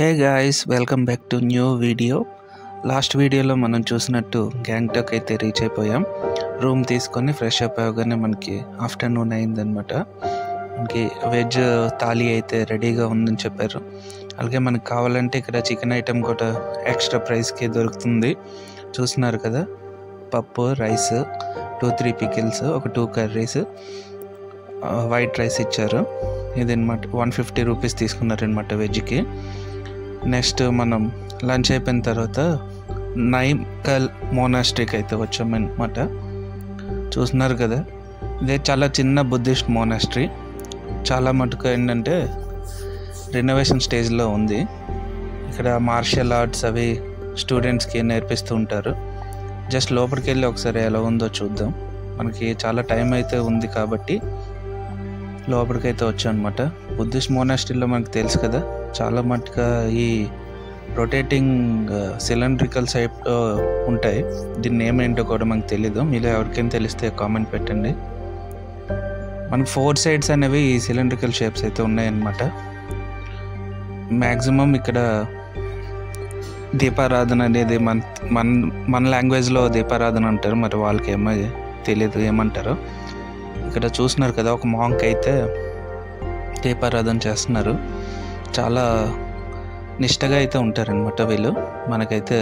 Hey guys, welcome back to new video. Last వీడియోలో మనం చూసినట్టు గ్యాంగ్టాక్ అయితే రీచ్ అయిపోయాం. రూమ్ తీసుకొని ఫ్రెష్ అప్ అవ్వగానే మనకి ఆఫ్టర్నూన్ అయిందనమాట. మనకి వెజ్ థాలీ అయితే రెడీగా ఉందని చెప్పారు. అలాగే మనకు కావాలంటే ఇక్కడ చికెన్ ఐటెం కూడా ఎక్స్ట్రా ప్రైస్కి దొరుకుతుంది. చూస్తున్నారు కదా, పప్పు, రైస్, 2-3 పికిల్స్, ఒక 2 కర్రీస్, వైట్ రైస్ ఇచ్చారు. ఇది అనమాట 150 రూపీస్ తీసుకున్నారనమాట వెజ్కి. నెక్స్ట్ మనం లంచ్ అయిపోయిన తర్వాత నైమ్కల్ మోనాస్ట్రీకి అయితే వచ్చామన్నమాట. చూస్తున్నారు కదా, ఇదే చాలా చిన్న బుద్ధిస్ట్ మోనాస్ట్రీ. చాలా మటుకు ఏంటంటే రెనోవేషన్ స్టేజ్లో ఉంది. ఇక్కడ మార్షల్ ఆర్ట్స్ అవి స్టూడెంట్స్కి నేర్పిస్తూ ఉంటారు. జస్ట్ లోపలికి వెళ్ళి ఒకసారి ఎలా ఉందో చూద్దాం. మనకి చాలా టైం అయితే ఉంది కాబట్టి లోపలికైతే వచ్చాం అనమాట. బుద్ధిస్ట్ మోనాస్ట్రీలో మనకు తెలుసు కదా, చాలా మటుగా ఈ రొటేటింగ్ సిలిండ్రికల్ షేప్ ఉంటాయి. దీన్ని ఏమేంటో కూడా మనకు తెలీదు. మీలో ఎవరికైనా తెలిస్తే కామెంట్ పెట్టండి. మనకు 4 సైడ్స్ అనేవి ఈ సిలిండ్రికల్ షేప్స్ అయితే ఉన్నాయన్నమాట. మ్యాక్సిమం ఇక్కడ దీపారాధన అనేది మన లాంగ్వేజ్లో దీపారాధన అంటారు, మరి వాళ్ళకి ఏమో తెలియదు ఏమంటారో. ఇక్కడ చూస్తున్నారు కదా, ఒక మాంక్ అయితే దీపారాధన చేస్తున్నారు. చాలా నిష్టగా అయితే ఉంటారనమాట వీళ్ళు. మనకైతే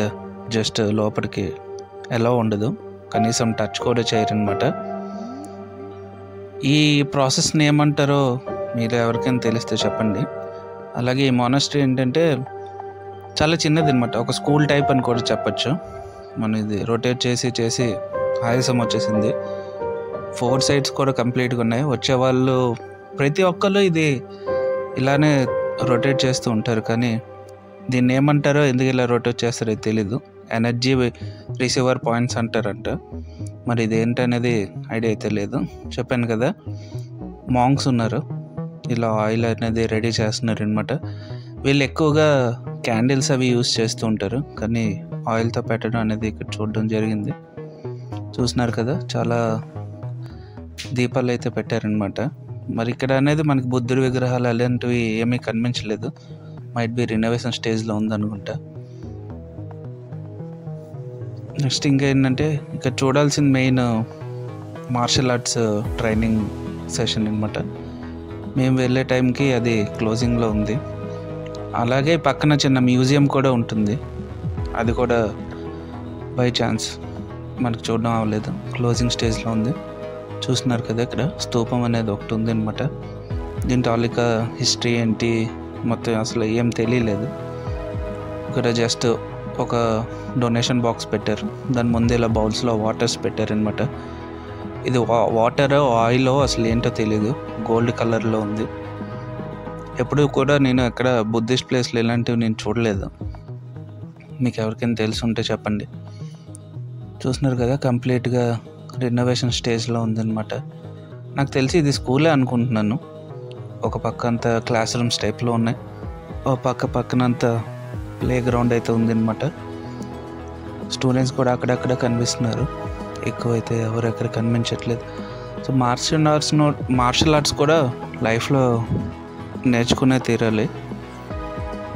జస్ట్ లోపలికి ఎలా ఉండదు, కనీసం టచ్ కూడా చేయరనమాట. ఈ ప్రాసెస్ని ఏమంటారో మీరు ఎవరికైనా తెలిస్తే చెప్పండి. అలాగే ఈ మోనాస్ట్రీ ఏంటంటే చాలా చిన్నది అనమాట, ఒక స్కూల్ టైప్ అని కూడా చెప్పచ్చు. మనం ఇది రొటేట్ చేసి ఆయాసం వచ్చేసింది. 4 సైడ్స్ కూడా కంప్లీట్గా ఉన్నాయి. వచ్చేవాళ్ళు ప్రతి ఒక్కరు ఇది ఇలానే రొటేట్ చేస్తూ ఉంటారు, కానీ దీన్ని ఏమంటారో, ఎందుకు ఇలా రొటేట్ చేస్తారో తెలీదు. ఎనర్జీ రిసీవర్ పాయింట్స్ అంటారంట. మరి ఇది ఏంటనేది ఐడియా అయితే లేదు. చెప్పాను కదా, మాంక్స్ ఉన్నారు, ఇలా ఆయిల్ అనేది రెడీ చేస్తున్నారు అనమాట. వీళ్ళు ఎక్కువగా క్యాండిల్స్ అవి యూస్ చేస్తూ ఉంటారు, కానీ ఆయిల్తో పెట్టడం అనేది ఇక్కడ చూడడం జరిగింది. చూస్తున్నారు కదా, చాలా దీపాలు అయితే పెట్టారనమాట. మరి ఇక్కడ అనేది మనకి బుద్ధుడి విగ్రహాలు అలాంటివి ఏమీ కనిపించలేదు. మైట్ బి రినోవేషన్ స్టేజ్లో ఉందనుకుంటా. నెక్స్ట్ ఇంకా ఏంటంటే ఇక్కడ చూడాల్సిన main martial arts training session అనమాట. మేము వెళ్ళే టైంకి అది క్లోజింగ్లో ఉంది. అలాగే పక్కన చిన్న మ్యూజియం కూడా ఉంటుంది, అది కూడా బై ఛాన్స్ మనకు చూడడం అవ్వలేదు, క్లోజింగ్ స్టేజ్లో ఉంది. చూస్తున్నారు కదా, ఇక్కడ స్తూపం అనేది ఒకటి ఉంది అనమాట. దీని తాలూకా హిస్టరీ ఏంటి మొత్తం అసలు ఏం తెలియలేదు. ఇక్కడ జస్ట్ ఒక డొనేషన్ బాక్స్ పెట్టారు, దాని ముందు ఇలా బౌల్స్లో వాటర్స్ పెట్టారనమాట. ఇది వాటర్ ఆయిల్ అసలు ఏంటో తెలియదు, గోల్డ్ కలర్లో ఉంది. ఎప్పుడు కూడా నేను ఎక్కడ బుద్ధిస్ట్ ప్లేస్లో ఇలాంటివి నేను చూడలేదు. మీకు ఎవరికైనా తెలిసి ఉంటే చెప్పండి. చూస్తున్నారు కదా, కంప్లీట్గా రెనోవేషన్ స్టేజ్లో ఉందన్నమాట. నాకు తెలిసి ఇది స్కూలే అనుకుంటున్నాను. ఒక పక్క అంతా క్లాస్ రూమ్స్ టైప్లో ఉన్నాయి, ఒక పక్కనంతా ప్లే గ్రౌండ్ అయితే ఉందన్నమాట. స్టూడెంట్స్ కూడా అక్కడక్కడ కనిపిస్తున్నారు, ఎక్కువైతే ఎవరు ఎక్కడ కనిపించట్లేదు. సో మార్షల్ ఆర్ట్స్ కూడా లైఫ్లో నేర్చుకునే తీరాలి,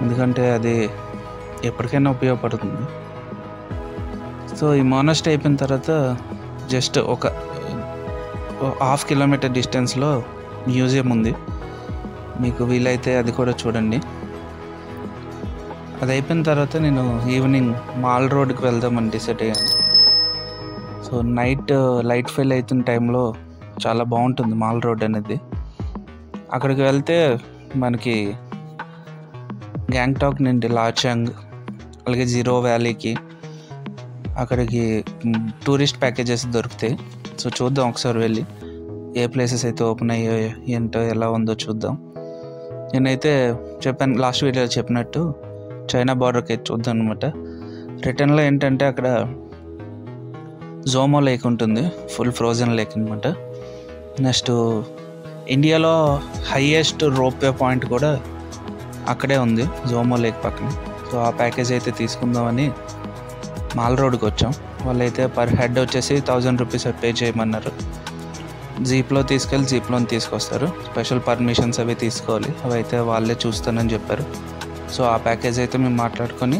ఎందుకంటే అది ఎప్పటికైనా ఉపయోగపడుతుంది. సో ఈ మోనాస్ట్రీ అయిపోయిన తర్వాత జస్ట్ ఒక 1/2 కిలోమీటర్ డిస్టెన్స్లో మ్యూజియం ఉంది. మీకు వీలైతే అది కూడా చూడండి. అది అయిపోయిన తర్వాత నేను ఈవినింగ్ మాల్ రోడ్కి వెళ్దామని డిసైడ్ అయ్యాను. సో నైట్ లైట్ ఫెయిల్ అవుతున్న టైంలో చాలా బాగుంటుంది మాల్ రోడ్ అనేది. అక్కడికి వెళ్తే మనకి గ్యాంగ్టాక్ నుండి లాచాంగ్, అలాగే జీరో వ్యాలీకి అక్కడికి టూరిస్ట్ ప్యాకేజెస్ దొరుకుతాయి. సో చూద్దాం ఒకసారి వెళ్ళి ఏ ప్లేసెస్ అయితే ఓపెన్ అయ్యాయో ఏంటో ఎలా ఉందో చూద్దాం. నేనైతే చెప్పాను లాస్ట్ వీడియోలో చెప్పినట్టు చైనా బార్డర్కి అయితే చూద్దాం అనమాట. రిటర్న్లో ఏంటంటే అక్కడ జోమో లేక్ ఉంటుంది, ఫుల్ ఫ్రోజన్ లేక్ అనమాట. నెక్స్ట్ ఇండియాలో హైయెస్ట్ రోప్వే పాయింట్ కూడా అక్కడే ఉంది, జోమో లేక్ పక్కన. సో ఆ ప్యాకేజ్ అయితే తీసుకుందామని మాల్ రోడ్కి వచ్చాం. వాళ్ళైతే పర్ హెడ్ వచ్చేసి 1000 రూపీస్ పే చేయమన్నారు. జీప్లో తీసుకొస్తారు. స్పెషల్ పర్మిషన్స్ అవి తీసుకోవాలి, అవి అయితే వాళ్ళే చూస్తానని చెప్పారు. సో ఆ ప్యాకేజ్ అయితే మేము మాట్లాడుకొని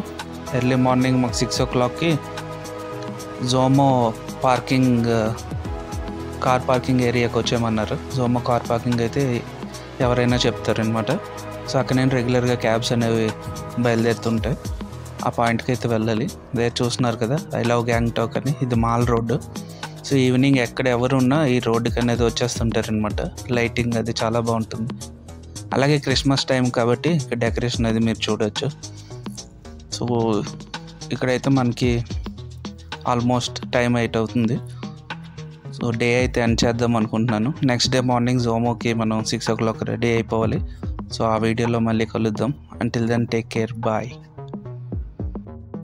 ఎర్లీ మార్నింగ్ మాకు 6 o'clockకి జోమో కార్ పార్కింగ్ ఏరియాకి వచ్చేయమన్నారు. జోమో కార్ పార్కింగ్ అయితే ఎవరైనా చెప్తారనమాట. సో అక్కడ నేను రెగ్యులర్గా క్యాబ్స్ అనేవి బయలుదేరుతుంటాయి. ఆ పాయింట్కి అయితే వెళ్ళాలి. అదే చూస్తున్నారు కదా, ఐ లవ్ గ్యాంగ్టాక్ అని. ఇది మాల్ రోడ్డు. సో ఈవినింగ్ ఎక్కడ ఎవరు ఉన్నా ఈ రోడ్డుకి అనేది వచ్చేస్తుంటారనమాట. లైటింగ్ అది చాలా బాగుంటుంది. అలాగే క్రిస్మస్ టైం కాబట్టి ఇక్కడ డెకరేషన్ అది మీరు చూడవచ్చు. సో ఇక్కడైతే మనకి ఆల్మోస్ట్ టైం 8 అవుతుంది. సో డే అయితే ఎండ్ చేద్దాం అనుకుంటున్నాను. నెక్స్ట్ డే మార్నింగ్ జోమోకి మనం 6 o'clock రెడీ అయిపోవాలి. సో ఆ వీడియోలో మళ్ళీ కలుద్దాం. Until then take care, bye.